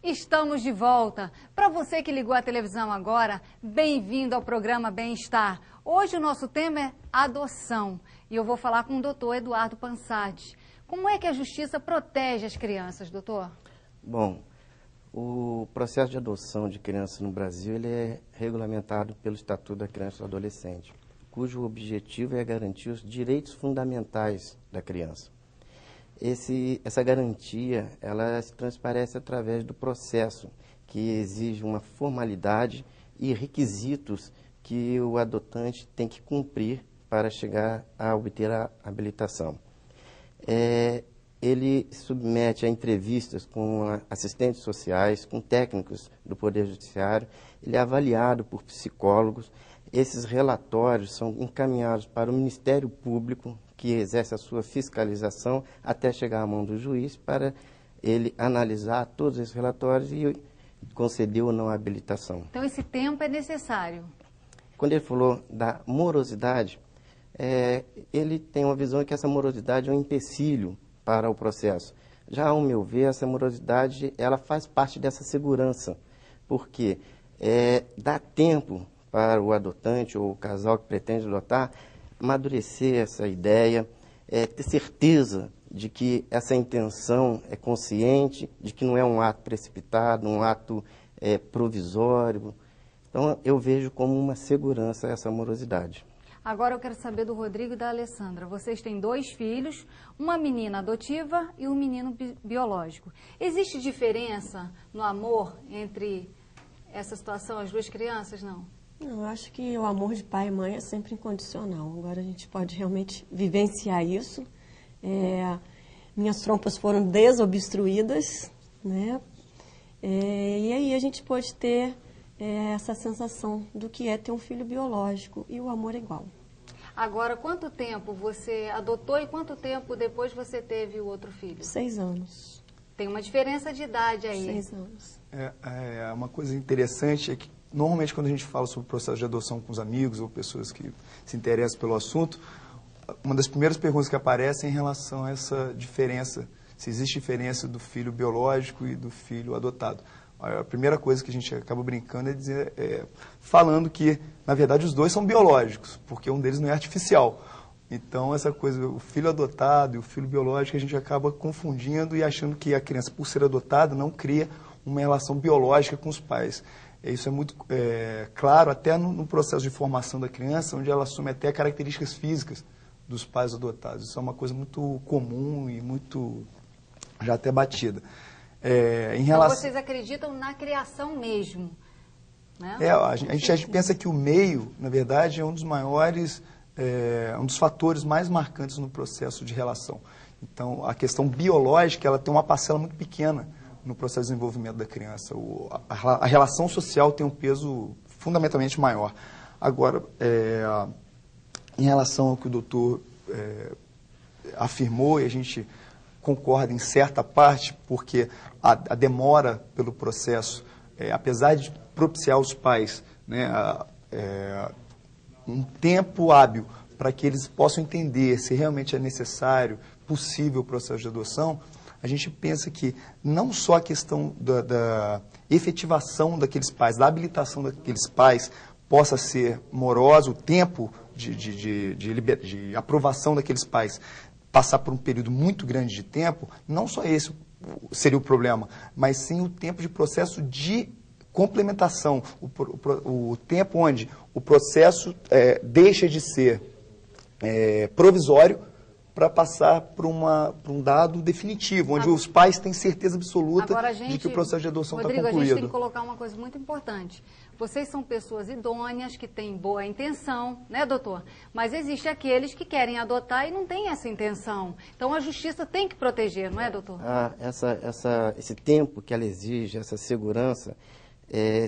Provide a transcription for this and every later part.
Estamos de volta. Para você que ligou a televisão agora, bem-vindo ao programa Bem-Estar. Hoje o nosso tema é adoção e eu vou falar com o doutor Eduardo Pansati. Como é que a justiça protege as crianças, doutor? Bom, o processo de adoção de crianças no Brasil ele é regulamentado pelo Estatuto da Criança e do Adolescente, cujo objetivo é garantir os direitos fundamentais da criança. Essa garantia, ela se transparece através do processo, que exige uma formalidade e requisitos que o adotante tem que cumprir para chegar a obter a habilitação. Ele submete a entrevistas com assistentes sociais, com técnicos do Poder Judiciário, ele é avaliado por psicólogos. Esses relatórios são encaminhados para o Ministério Público, que exerce a sua fiscalização até chegar à mão do juiz para ele analisar todos esses relatórios e conceder ou não a habilitação. Então esse tempo é necessário. Quando ele falou da morosidade, ele tem uma visão que essa morosidade é um empecilho para o processo. Já, ao meu ver, essa morosidade ela faz parte dessa segurança, porque dá tempo para o adotante ou o casal que pretende adotar amadurecer essa ideia, ter certeza de que essa intenção é consciente, de que não é um ato precipitado, um ato provisório. Então, eu vejo como uma segurança essa morosidade. Agora eu quero saber do Rodrigo e da Alessandra. Vocês têm 2 filhos, uma menina adotiva e um menino biológico. Existe diferença no amor entre essa situação, as 2 crianças, não? Não, eu acho que o amor de pai e mãe é sempre incondicional. Agora a gente pode realmente vivenciar isso. Minhas trompas foram desobstruídas, né? E aí a gente pode ter essa sensação do que é ter um filho biológico e o amor é igual. Agora, quanto tempo você adotou e quanto tempo depois você teve o outro filho? 6 anos. Tem uma diferença de idade aí. 6 anos. Uma coisa interessante é que normalmente, quando a gente fala sobre o processo de adoção com os amigos ou pessoas que se interessam pelo assunto, uma das primeiras perguntas que aparecem é em relação a essa diferença, se existe diferença do filho biológico e do filho adotado. A primeira coisa que a gente acaba brincando falando que, na verdade, os 2 são biológicos, porque um deles não é artificial. Então, essa coisa, o filho adotado e o filho biológico, a gente acaba confundindo e achando que a criança, por ser adotada, não cria uma relação biológica com os pais. Isso é muito claro até no processo de formação da criança, onde ela assume até características físicas dos pais adotados. Isso é uma coisa muito comum e muito já até batida. Então vocês acreditam na criação mesmo, né? A gente pensa que o meio, na verdade, é um dos maiores, um dos fatores mais marcantes no processo de relação. Então, a questão biológica, ela tem uma parcela muito pequena no processo de desenvolvimento da criança. A relação social tem um peso fundamentalmente maior. Agora, em relação ao que o doutor afirmou, e a gente concorda em certa parte, porque a demora pelo processo, apesar de propiciar aos pais, né, um tempo hábil para que eles possam entender se realmente é necessário, possível o processo de adoção, a gente pensa que não só a questão da efetivação daqueles pais, da habilitação daqueles pais possa ser morosa, o tempo de aprovação daqueles pais passar por um período muito grande de tempo, não só esse seria o problema, mas sim o tempo de processo de complementação, o tempo onde o processo deixa de ser provisório para passar para um dado definitivo, onde os pais têm certeza absoluta de que o processo de adoção está concluído. Rodrigo, a gente tem que colocar uma coisa muito importante. Vocês são pessoas idôneas, que têm boa intenção, né, doutor? Mas existem aqueles que querem adotar e não têm essa intenção. Então, a justiça tem que proteger, não é, doutor? Esse tempo que ela exige, essa segurança,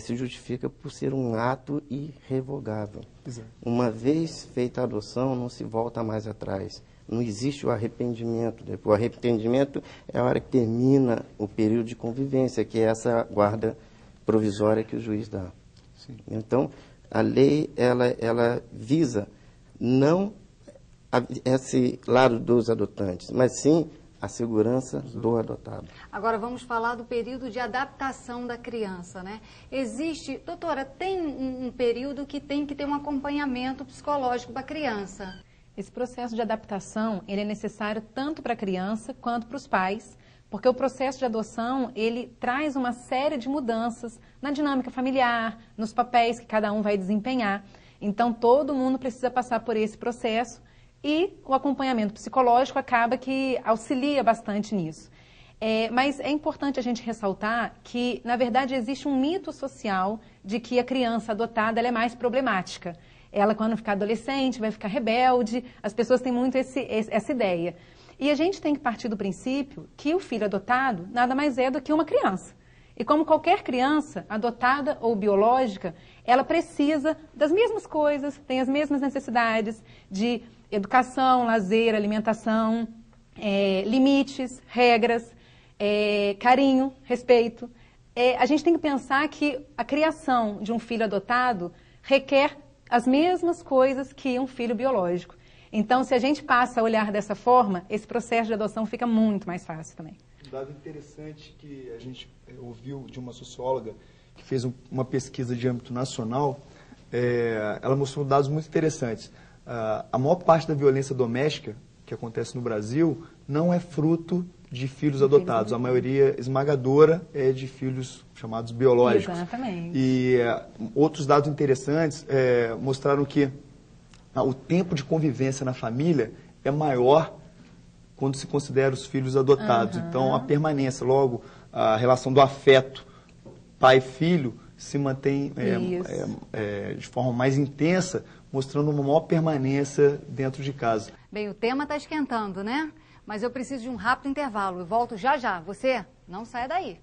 se justifica por ser um ato irrevogável. Exato. Uma vez feita a adoção, não se volta mais atrás. Não existe o arrependimento. O arrependimento é a hora que termina o período de convivência, que é essa guarda provisória que o juiz dá. Sim. Então, a lei, ela visa não esse lado dos adotantes, mas sim a segurança do adotado. Agora vamos falar do período de adaptação da criança, né? Existe, doutora, tem um período que tem que ter um acompanhamento psicológico da criança. Esse processo de adaptação, ele é necessário tanto para a criança quanto para os pais, porque o processo de adoção, ele traz uma série de mudanças na dinâmica familiar, nos papéis que cada um vai desempenhar. Então, todo mundo precisa passar por esse processo e o acompanhamento psicológico acaba que auxilia bastante nisso. Mas é importante a gente ressaltar que, na verdade, existe um mito social de que a criança adotada ela é mais problemática. Ela, quando ficar adolescente, vai ficar rebelde. As pessoas têm muito essa ideia. E a gente tem que partir do princípio que o filho adotado nada mais é do que uma criança. E como qualquer criança, adotada ou biológica, ela precisa das mesmas coisas, tem as mesmas necessidades de educação, lazer, alimentação, limites, regras, carinho, respeito. A gente tem que pensar que a criação de um filho adotado requer as mesmas coisas que um filho biológico. Então, se a gente passa a olhar dessa forma, esse processo de adoção fica muito mais fácil também. Um dado interessante que a gente ouviu de uma socióloga que fez uma pesquisa de âmbito nacional, ela mostrou dados muito interessantes. A maior parte da violência doméstica que acontece no Brasil não é fruto de filhos adotados. A maioria esmagadora é de filhos chamados biológicos. Exatamente. E outros dados interessantes mostraram que o tempo de convivência na família é maior quando se considera os filhos adotados. Então, a permanência, logo, a relação do afeto pai-filho se mantém de forma mais intensa, mostrando uma maior permanência dentro de casa. Bem, o tema está esquentando, né? Mas eu preciso de um rápido intervalo. Eu volto já já. Você não saia daí.